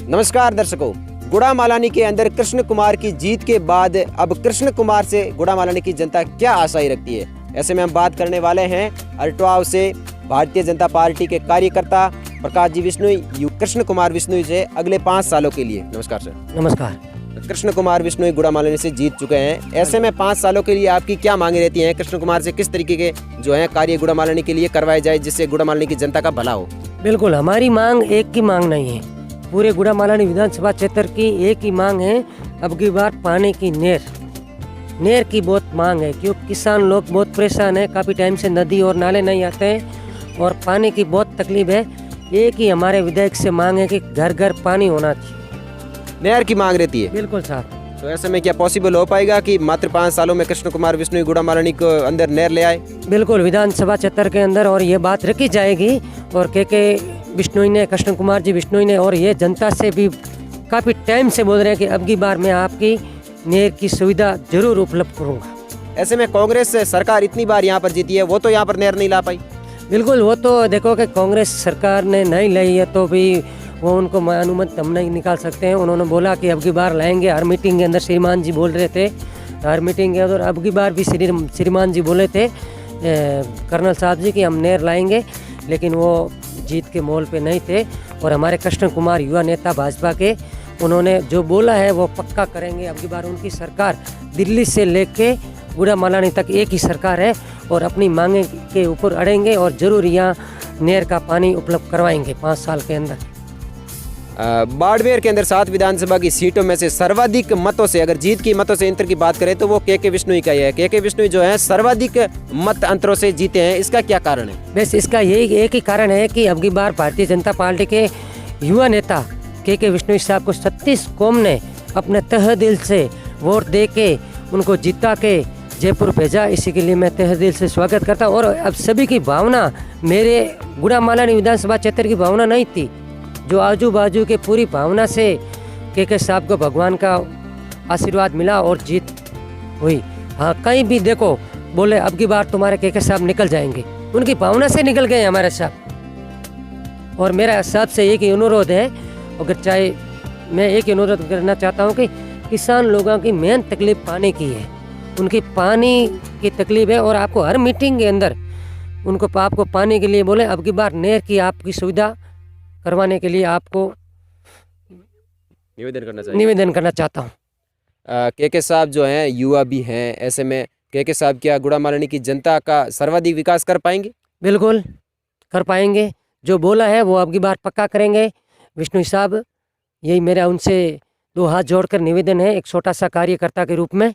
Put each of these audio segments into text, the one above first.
नमस्कार दर्शकों, गुड़ामालानी के अंदर कृष्ण कुमार की जीत के बाद अब कृष्ण कुमार से गुड़ामालानी की जनता क्या आशाएं रखती है, ऐसे में हम बात करने वाले हैं अल्टवाव से भारतीय जनता पार्टी के कार्यकर्ता प्रकाश जी विश्नोई कृष्ण कुमार विश्नोई से अगले 5 सालों के लिए। नमस्कार सर। नमस्कार। कृष्ण कुमार विश्नोई गुड़ामालानी से जीत चुके हैं, ऐसे में 5 सालों के लिए आपकी क्या मांगे रहती हैं? कृष्ण कुमार से किस तरीके के जो है कार्य गुड़ामालानी के लिए करवाए जाए जिससे गुड़ामालानी की जनता का भला हो? बिल्कुल, हमारी मांग एक की मांग नहीं है, पूरे गुड़ामालानी विधानसभा क्षेत्र की एक ही मांग है। अब की बार पानी की नहर की बहुत मांग है, क्योंकि किसान लोग बहुत परेशान है, काफ़ी टाइम से नदी और नाले नहीं आते हैं और पानी की बहुत तकलीफ है। एक ही हमारे विधायक से मांग है कि घर घर पानी होना चाहिए, नहर की मांग रहती है। बिल्कुल साहब। तो ऐसे में क्या पॉसिबल हो पाएगा कि मात्र 5 सालों में कृष्ण कुमार विश्नोई गुड़ामालानी को अंदर नहर ले आए? बिल्कुल, विधानसभा क्षेत्र के अंदर और ये बात रखी जाएगी और के विश्नोई ने, कृष्ण कुमार जी विश्नोई ने और ये जनता से भी काफ़ी टाइम से बोल रहे हैं कि अब की बार मैं आपकी नहर की सुविधा जरूर उपलब्ध करूँगा। ऐसे में कांग्रेस सरकार इतनी बार यहाँ पर जीती है, वो तो यहाँ पर नहर नहीं ला पाई। बिल्कुल, वो तो देखो कि कांग्रेस सरकार ने नहीं लाई है तो भी वो उनको अनुमति हम नहीं निकाल सकते हैं। उन्होंने बोला कि अब की बार लाएंगे, हर मीटिंग के अंदर श्रीमान जी बोल रहे थे, हर मीटिंग के अंदर अब की बार भी श्रीमान जी बोले थे कर्नल साहब जी कि हम नहर लाएंगे, लेकिन वो जीत के मोल पे नहीं थे। और हमारे कृष्ण कुमार युवा नेता भाजपा के, उन्होंने जो बोला है वो पक्का करेंगे। अब की बार उनकी सरकार दिल्ली से लेके गुड़ामालानी तक एक ही सरकार है और अपनी मांगे के ऊपर अड़ेंगे और ज़रूर यहाँ नहर का पानी उपलब्ध करवाएंगे 5 साल के अंदर। बाड़मेर के अंदर 7 विधानसभा की सीटों में से सर्वाधिक मतों से, अगर जीत की मतों से अंतर की बात करें तो वो के विश्नोई का ही है। के विश्नोई जो है सर्वाधिक मत अंतरों से जीते हैं, इसका क्या कारण है? बस इसका यही एक ही कारण है कि अब की बार भारतीय जनता पार्टी के युवा नेता के विश्नोई साहब को 36 कौम ने अपने तहे दिल से वोट दे के उनको जीता के जयपुर भेजा। इसी के लिए मैं तहे दिल से स्वागत करता हूँ। और अब सभी की भावना मेरे गुड़ामालानी विधानसभा क्षेत्र की भावना नहीं थी, जो आजू बाजू के पूरी भावना से के साहब को भगवान का आशीर्वाद मिला और जीत हुई। हाँ, कहीं भी देखो बोले अब की बार तुम्हारे के साहब निकल जाएंगे, उनकी भावना से निकल गए हमारे साहब। और मेरा साहब से एक ही अनुरोध है, अगर चाहे मैं एक ही अनुरोध करना चाहता हूँ कि किसान लोगों की मेन तकलीफ पानी की है, उनकी पानी की तकलीफ है और आपको हर मीटिंग के अंदर आपको पानी के लिए बोले। अब की बार नहर की आपकी सुविधा करवाने के लिए आपको निवेदन करना चाहता हूँ। के साहब जो हैं युवा भी हैं, ऐसे में के साहब क्या गुड़ामालानी की जनता का सर्वाधिक विकास कर पाएंगे? बिल्कुल कर पाएंगे, जो बोला है वो अब की बार पक्का करेंगे विश्नोई साहब। यही मेरा उनसे 2 हाथ जोड़कर निवेदन है एक छोटा सा कार्यकर्ता के रूप में।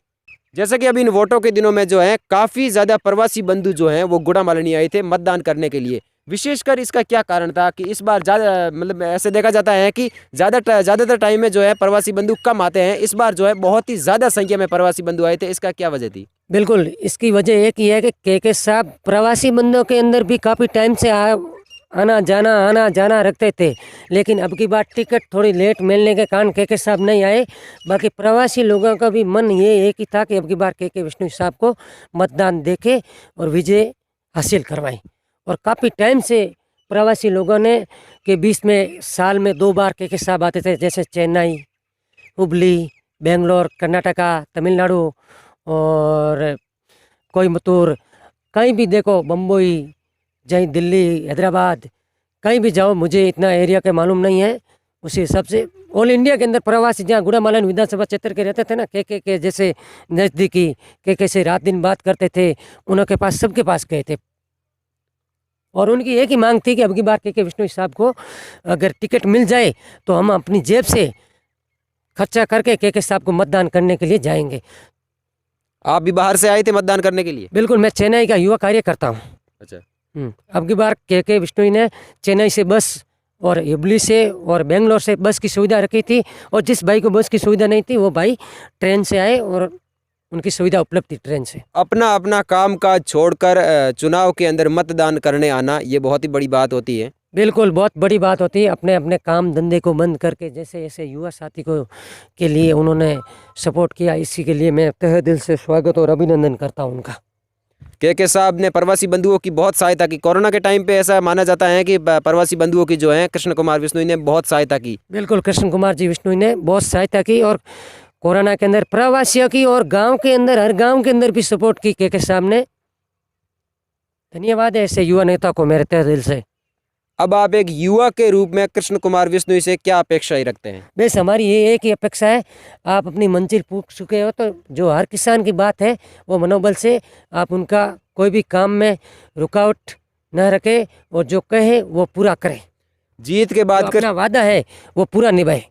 जैसे कि अभी इन वोटों के दिनों में जो है काफ़ी ज़्यादा प्रवासी बंधु जो हैं वो गुड़ामालानी आए थे मतदान करने के लिए, विशेषकर इसका क्या कारण था कि इस बार ज़्यादा, मतलब ऐसे देखा जाता है कि ज़्यादातर टाइम में जो है प्रवासी बंधु कम आते हैं, इस बार जो है बहुत ही ज़्यादा संख्या में प्रवासी बंधु आए थे, इसका क्या वजह थी? बिल्कुल, इसकी वजह एक ही है कि के साहब प्रवासी बंधुओं के अंदर भी काफ़ी टाइम से आना जाना रखते थे, लेकिन अब की बार टिकट थोड़ी लेट मिलने के कारण के साहब नहीं आए। बाकी प्रवासी लोगों का भी मन ये एक ही था कि अब की बार के विश्नोई साहब को मतदान देके और विजय हासिल करवाएं। और काफ़ी टाइम से प्रवासी लोगों ने के बीच में साल में 2 बार के साहब आते थे, जैसे चेन्नई, हुबली, बेंगलोर, कर्नाटका, तमिलनाडु और कोयम्बतूर, कहीं भी देखो, बम्बई, जहीं दिल्ली, हैदराबाद, कहीं भी जाओ, मुझे इतना एरिया के मालूम नहीं है। उसी हिसाब से ऑल इंडिया के अंदर प्रवासी जहाँ गुड़ामालानी विधानसभा क्षेत्र के रहते थे ना, के जैसे नज़दीकी के से रात दिन बात करते थे, उनके पास सबके पास गए थे और उनकी एक ही मांग थी कि अब की बार के विश्नोई साहब को अगर टिकट मिल जाए तो हम अपनी जेब से खर्चा करके के साहब को मतदान करने के लिए जाएंगे। आप भी बाहर से आए थे मतदान करने के लिए? बिल्कुल, मैं चेन्नई का युवा कार्यकर्ता हूँ। अच्छा। अब की बार के विश्नोई ने चेन्नई से बस और हुबली से और बेंगलोर से बस की सुविधा रखी थी, और जिस भाई को बस की सुविधा नहीं थी वो भाई ट्रेन से आए और उनकी सुविधा उपलब्ध थी ट्रेन से। अपना काम काज छोड़कर चुनाव के अंदर मतदान करने आना, ये बहुत ही बड़ी बात होती है। बिल्कुल, बहुत बड़ी बात होती है। अपने काम धंधे को बंद करके जैसे ऐसे युवा साथी को के लिए उन्होंने सपोर्ट किया, इसी के लिए मैं तहे दिल से स्वागत और अभिनंदन करता हूँ उनका। के साहब ने प्रवासी बंधुओं की बहुत सहायता की। कोरोना के टाइम पे ऐसा माना जाता है कि प्रवासी बंधुओं की जो है कृष्ण कुमार बिश्नोई ने बहुत सहायता की। बिल्कुल, कृष्ण कुमार जी बिश्नोई ने बहुत सहायता की और कोरोना के अंदर प्रवासियों की और गांव के अंदर, हर गांव के अंदर भी सपोर्ट की के साहब ने। धन्यवाद है ऐसे युवा नेता को मेरे तहे दिल से। अब आप एक युवा के रूप में कृष्ण कुमार बिश्नोई से क्या अपेक्षाएं रखते हैं? बस हमारी ये एक ही अपेक्षा है, आप अपनी मंजिल पूछ चुके हो तो जो हर किसान की बात है वो मनोबल से आप उनका कोई भी काम में रुकावट न रखें और जो कहे वो पूरा करें। जीत के बाद जो अपना वादा है वो पूरा निभाए।